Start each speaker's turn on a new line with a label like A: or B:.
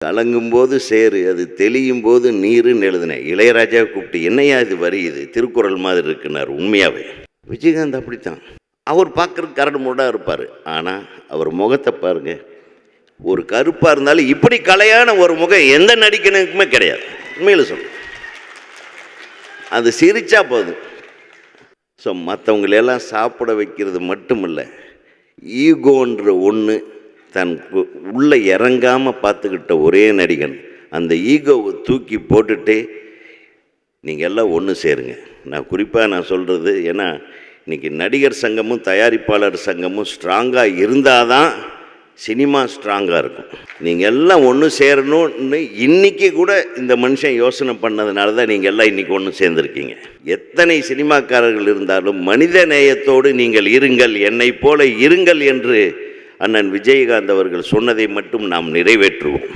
A: கலங்கும்போது சேரு, அது தெளியும் போது நீருன்னு எழுதினேன். இளையராஜா கூப்பிட்டு என்னையா இது வரி, இது திருக்குறள் மாதிரி இருக்குன்னார். உண்மையாகவே விஜயகாந்த் அப்படித்தான். அவர் பார்க்குறதுக்கு கரடு முரடாக இருப்பார். ஆனால் அவர் முகத்தை பாருங்க, ஒரு கருப்பாக இருந்தாலும் இப்படி கலையான ஒரு முகம் எந்த நடிகனுக்குமே கிடையாது. உண்மையில் சொல்ல, அது சிரிச்சா போதும். ஸோ மற்றவங்களெல்லாம் சாப்பிட வைக்கிறது மட்டும் இல்லை, ஈகோன்ற ஒன்று தன் உள்ளே இறங்காமல் பார்த்துக்கிட்ட ஒரே நடிகன். அந்த ஈகோவை தூக்கி போட்டுட்டு நீங்கள் எல்லாம் ஒன்று சேருங்க. நான் குறிப்பாக சொல்கிறது, ஏன்னா இன்றைக்கி நடிகர் சங்கமும் தயாரிப்பாளர் சங்கமும் ஸ்ட்ராங்காக இருந்தால் தான் சினிமா ஸ்ட்ராங்காக இருக்கும். நீங்கள் எல்லாம் ஒன்று சேரணும்னு இன்றைக்கி கூட இந்த மனுஷன் யோசனை பண்ணதுனால தான் நீங்கள் எல்லாம் இன்றைக்கி ஒன்று சேர்ந்துருக்கீங்க. எத்தனை சினிமாக்காரர்கள் இருந்தாலும் மனித நேயத்தோடு நீங்கள் இருங்கள், என்னை போல இருங்கள் என்று அண்ணன் விஜயகாந்த் அவர்கள் சொன்னதை மட்டும் நாம் நிறைவேற்றுவோம்.